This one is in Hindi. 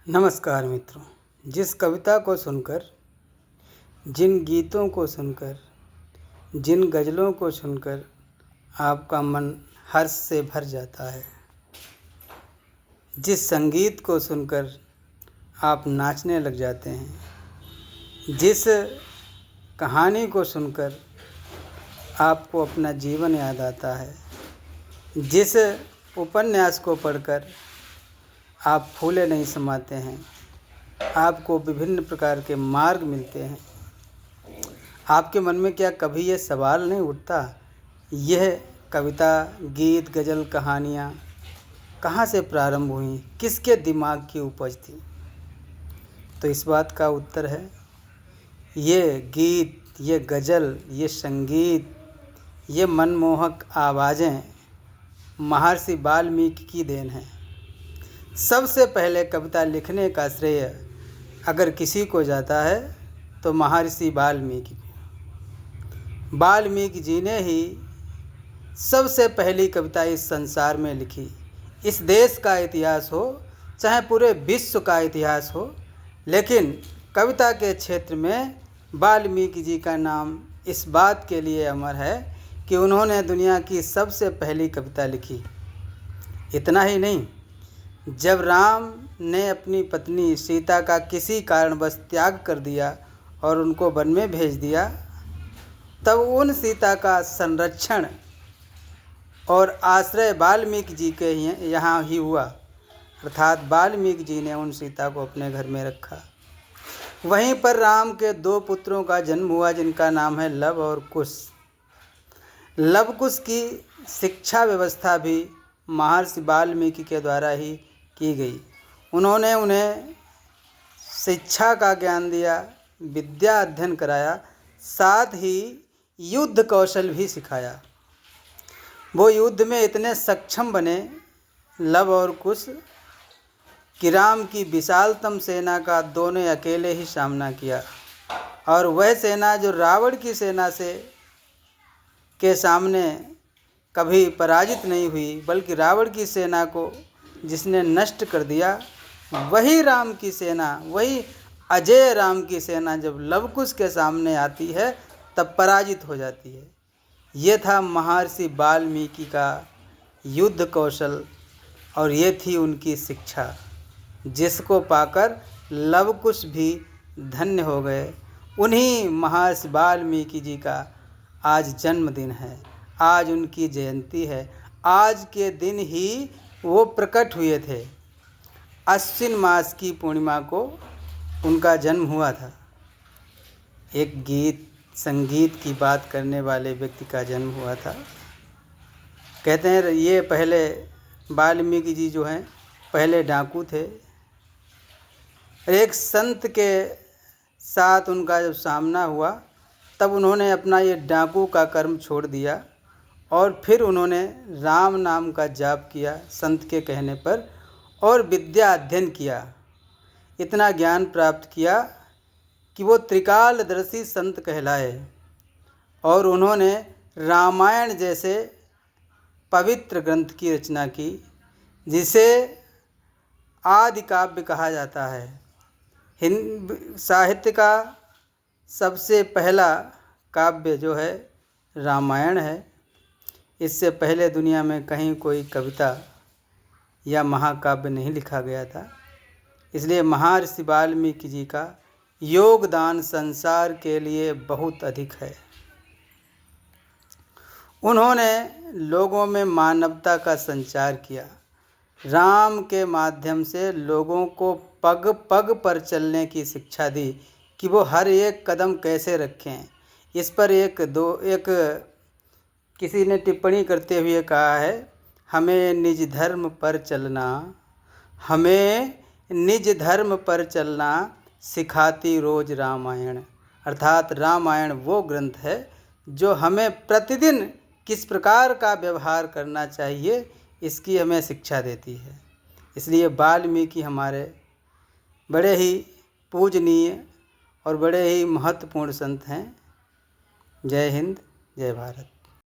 नमस्कार मित्रों। जिस कविता को सुनकर, जिन गीतों को सुनकर, जिन गज़लों को सुनकर आपका मन हर्ष से भर जाता है, जिस संगीत को सुनकर आप नाचने लग जाते हैं, जिस कहानी को सुनकर आपको अपना जीवन याद आता है, जिस उपन्यास को पढ़कर आप फूले नहीं समाते हैं, आपको विभिन्न प्रकार के मार्ग मिलते हैं, आपके मन में क्या कभी ये सवाल नहीं उठता, यह कविता, गीत, गज़ल, कहानियाँ कहाँ से प्रारंभ हुई, किसके दिमाग की उपज थी? तो इस बात का उत्तर है, ये गीत, ये गज़ल, ये संगीत, ये मनमोहक आवाज़ें महर्षि वाल्मीकि की देन है। सबसे पहले कविता लिखने का श्रेय अगर किसी को जाता है तो महर्षि वाल्मीकि को। वाल्मीकि जी ने ही सबसे पहली कविता इस संसार में लिखी। इस देश का इतिहास हो, चाहे पूरे विश्व का इतिहास हो, लेकिन कविता के क्षेत्र में वाल्मीकि जी का नाम इस बात के लिए अमर है कि उन्होंने दुनिया की सबसे पहली कविता लिखी। इतना ही नहीं, जब राम ने अपनी पत्नी सीता का किसी कारणवश त्याग कर दिया और उनको वन में भेज दिया, तब उन सीता का संरक्षण और आश्रय वाल्मीकि जी के यहाँ ही हुआ। अर्थात वाल्मीकि जी ने उन सीता को अपने घर में रखा। वहीं पर राम के दो पुत्रों का जन्म हुआ, जिनका नाम है लव और कुश। लव कुश की शिक्षा व्यवस्था भी महर्षि वाल्मीकि के द्वारा ही की गई। उन्होंने उन्हें शिक्षा का ज्ञान दिया, विद्या अध्ययन कराया, साथ ही युद्ध कौशल भी सिखाया। वो युद्ध में इतने सक्षम बने लव और कुश कि राम की विशालतम सेना का दोनों अकेले ही सामना किया, और वह सेना जो रावण की सेना के सामने कभी पराजित नहीं हुई, बल्कि रावण की सेना को जिसने नष्ट कर दिया, वही राम की सेना, वही अजय राम की सेना जब लवकुश के सामने आती है तब पराजित हो जाती है। ये था महर्षि वाल्मीकि का युद्ध कौशल, और ये थी उनकी शिक्षा, जिसको पाकर लवकुश भी धन्य हो गए। उन्हीं महर्षि वाल्मीकि जी का आज जन्मदिन है, आज उनकी जयंती है। आज के दिन ही वो प्रकट हुए थे। अश्विन मास की पूर्णिमा को उनका जन्म हुआ था। एक गीत संगीत की बात करने वाले व्यक्ति का जन्म हुआ था। कहते हैं ये पहले वाल्मीकि जी जो हैं पहले डाकू थे। एक संत के साथ उनका जब सामना हुआ तब उन्होंने अपना ये डाकू का कर्म छोड़ दिया और फिर उन्होंने राम नाम का जाप किया संत के कहने पर, और विद्या अध्ययन किया। इतना ज्ञान प्राप्त किया कि वो त्रिकालदर्शी संत कहलाए, और उन्होंने रामायण जैसे पवित्र ग्रंथ की रचना की, जिसे आदि काव्य कहा जाता है। हिंद साहित्य का सबसे पहला काव्य जो है रामायण है। इससे पहले दुनिया में कहीं कोई कविता या महाकाव्य नहीं लिखा गया था। इसलिए महर्षि वाल्मीकि जी का योगदान संसार के लिए बहुत अधिक है। उन्होंने लोगों में मानवता का संचार किया। राम के माध्यम से लोगों को पग पग पर चलने की शिक्षा दी कि वो हर एक कदम कैसे रखें। इस पर एक किसी ने टिप्पणी करते हुए कहा है, हमें निज धर्म पर चलना, हमें निज धर्म पर चलना सिखाती रोज रामायण। अर्थात रामायण वो ग्रंथ है जो हमें प्रतिदिन किस प्रकार का व्यवहार करना चाहिए इसकी हमें शिक्षा देती है। इसलिए वाल्मीकि हमारे बड़े ही पूजनीय और बड़े ही महत्वपूर्ण संत हैं। जय हिंद, जय भारत।